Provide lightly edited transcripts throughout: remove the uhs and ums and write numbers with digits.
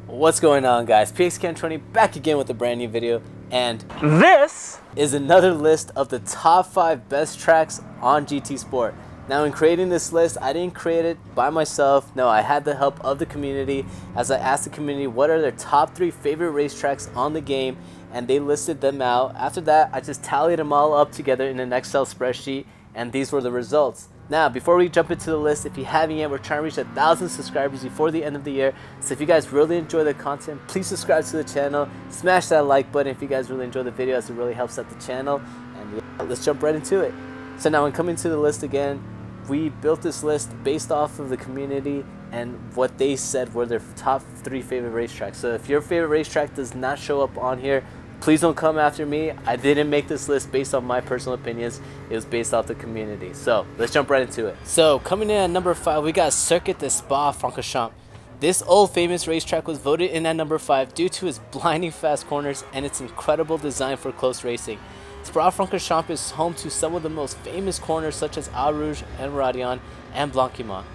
What's going on, guys? PXCam20 back again with a brand new video, and this is another list of the top 5 best tracks on GT Sport. Now, in creating this list, I didn't create it by myself. No, I had the help of the community as I asked the community what are their top 3 favorite racetracks on the game, and they listed them out. After that, I just tallied them all up together in an Excel spreadsheet, and these were the results. Now, before we jump into the list, if you haven't yet, we're trying to reach 1,000 subscribers before the end of the year. So if you guys really enjoy the content, please subscribe to the channel. Smash that like button if you guys really enjoy the videos. It really helps out the channel. And yeah, let's jump right into it. So now, when coming to the list again, we built this list based off of the community and what they said were their top 3 favorite racetracks. So if your favorite racetrack does not show up on here, please don't come after me. I didn't make this list based on my personal opinions. It was based off the community. So let's jump right into it. So coming in at number 5, we got Circuit de Spa-Francorchamps. This old famous racetrack was voted in at number 5 due to its blinding fast corners and its incredible design for close racing. Spa-Francorchamps is home to some of the most famous corners such as Eau Rouge and Radion and Blanquimont.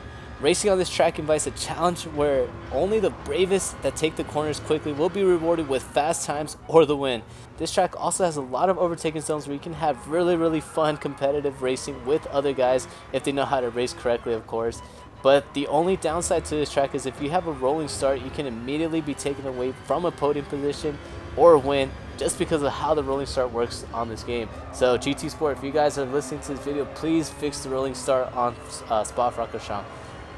Racing on this track invites a challenge where only the bravest that take the corners quickly will be rewarded with fast times or the win. This track also has a lot of overtaking zones where you can have really fun competitive racing with other guys if they know how to race correctly, of course. But the only downside to this track is if you have a rolling start, you can immediately be taken away from a podium position or a win just because of how the rolling start works on this game. So GT Sport, if you guys are listening to this video, please fix the rolling start on Spa-Francorchamps.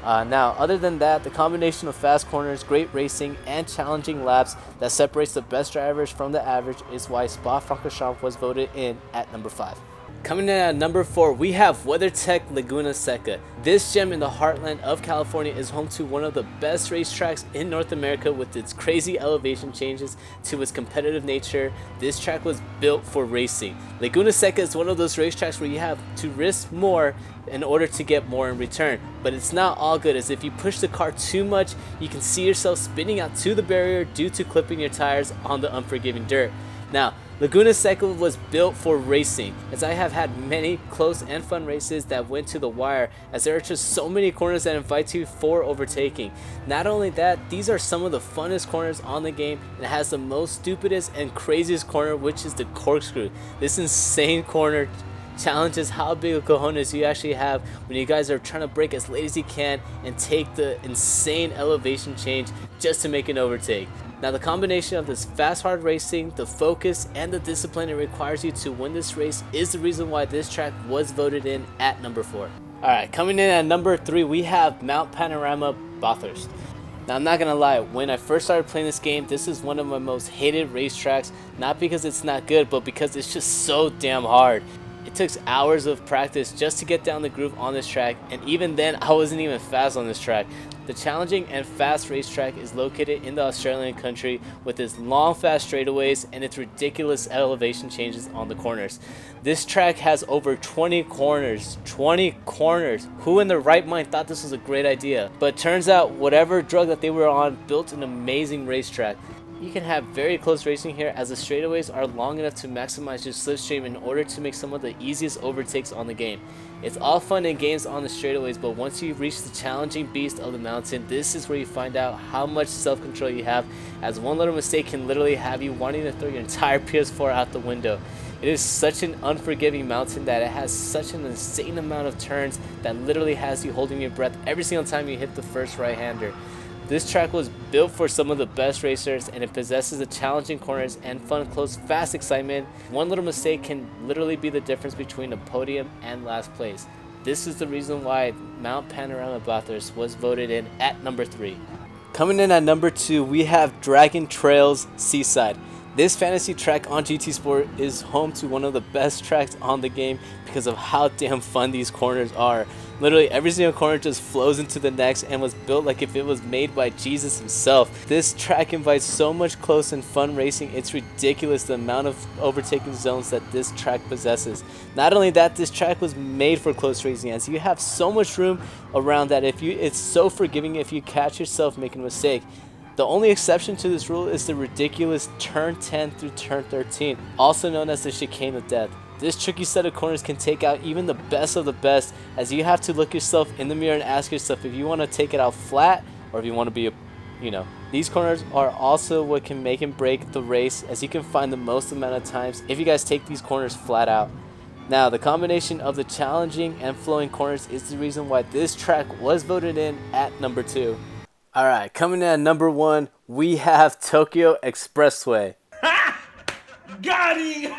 Now, other than that, the combination of fast corners, great racing, and challenging laps that separates the best drivers from the average is why Spa-Francorchamps was voted in at number 5. Coming in at number 4, we have WeatherTech Laguna Seca. This gem in the heartland of California is home to one of the best racetracks in North America with its crazy elevation changes to its competitive nature. This track was built for racing. Laguna Seca is one of those racetracks where you have to risk more in order to get more in return. But it's not all good, as if you push the car too much, you can see yourself spinning out to the barrier due to clipping your tires on the unforgiving dirt. Now, Laguna Seca was built for racing, as I have had many close and fun races that went to the wire, as there are just so many corners that invite you for overtaking. Not only that, these are some of the funnest corners on the game, and it has the most stupidest and craziest corner, which is the corkscrew. This insane corner challenges how big of cojones you actually have when you guys are trying to brake as late as you can and take the insane elevation change just to make an overtake. Now, the combination of this fast hard racing, the focus, and the discipline it requires you to win this race is the reason why this track was voted in at number 4. Alright, coming in at number 3, we have Mount Panorama Bathurst. Now, I'm not gonna lie, when I first started playing this game, this is one of my most hated racetracks, not because it's not good, but because it's just so damn hard. It took hours of practice just to get down the groove on this track, and even then I wasn't even fast on this track. The challenging and fast racetrack is located in the Australian country with its long fast straightaways and its ridiculous elevation changes on the corners. This track has over 20 corners. 20 corners! Who in their right mind thought this was a great idea? But turns out whatever drug that they were on built an amazing racetrack. You can have very close racing here, as the straightaways are long enough to maximize your slipstream in order to make some of the easiest overtakes on the game. It's all fun and games on the straightaways, but once you reach the challenging beast of the mountain, this is where you find out how much self-control you have, as one little mistake can literally have you wanting to throw your entire PS4 out the window. It is such an unforgiving mountain that it has such an insane amount of turns that literally has you holding your breath every single time you hit the first right-hander. This track was built for some of the best racers, and it possesses the challenging corners and fun, close, fast excitement. One little mistake can literally be the difference between a podium and last place. This is the reason why Mount Panorama Bathurst was voted in at number 3. Coming in at number 2, we have Dragon Trails Seaside. This fantasy track on GT Sport is home to one of the best tracks on the game because of how damn fun these corners are. Literally every single corner just flows into the next and was built like if it was made by Jesus himself. This track invites so much close and fun racing, it's ridiculous the amount of overtaking zones that this track possesses. Not only that, this track was made for close racing, as you have so much room around that it's so forgiving if you catch yourself making a mistake. The only exception to this rule is the ridiculous turn 10 through turn 13, also known as the chicane of death. This tricky set of corners can take out even the best of the best, as you have to look yourself in the mirror and ask yourself if you want to take it out flat or if you want to be, These corners are also what can make and break the race, as you can find the most amount of times if you guys take these corners flat out. Now, the combination of the challenging and flowing corners is the reason why this track was voted in at number 2. Alright, coming in at number 1, we have Tokyo Expressway. Got him!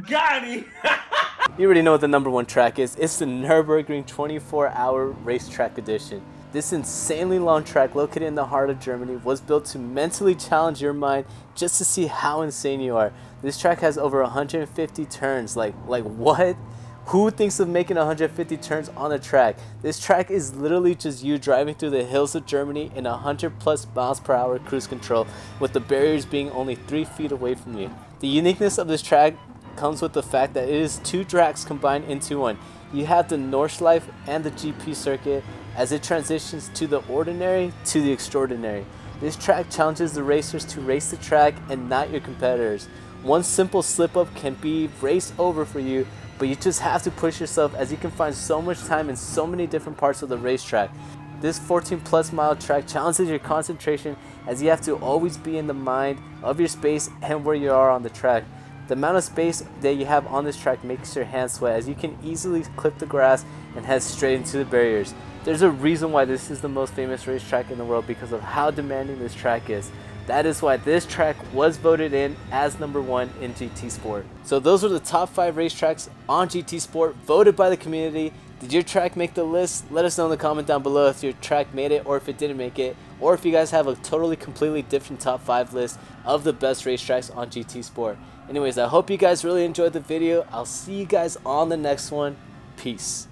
Got him! You already know what the number 1 track is. It's the Nurburgring 24-hour racetrack edition. This insanely long track located in the heart of Germany was built to mentally challenge your mind just to see how insane you are. This track has over 150 turns. Like what? Who thinks of making 150 turns on a track? This track is literally just you driving through the hills of Germany in 100+ miles per hour cruise control, with the barriers being only 3 feet away from you. The uniqueness of this track comes with the fact that it is 2 tracks combined into one. You have the Nordschleife and the GP circuit as it transitions to the ordinary to the extraordinary. This track challenges the racers to race the track and not your competitors. One simple slip up can be race over for you, but you just have to push yourself, as you can find so much time in so many different parts of the racetrack. This 14+ mile track challenges your concentration, as you have to always be in the mind of your space and where you are on the track. The amount of space that you have on this track makes your hands sweat, as you can easily clip the grass and head straight into the barriers. There's a reason why this is the most famous racetrack in the world, because of how demanding this track is. That is why this track was voted in as number 1 in GT Sport. So those were the top 5 racetracks on GT Sport voted by the community. Did your track make the list? Let us know in the comment down below if your track made it or if it didn't make it, or if you guys have a totally completely different top 5 list of the best racetracks on GT Sport. Anyways, I hope you guys really enjoyed the video. I'll see you guys on the next one. Peace.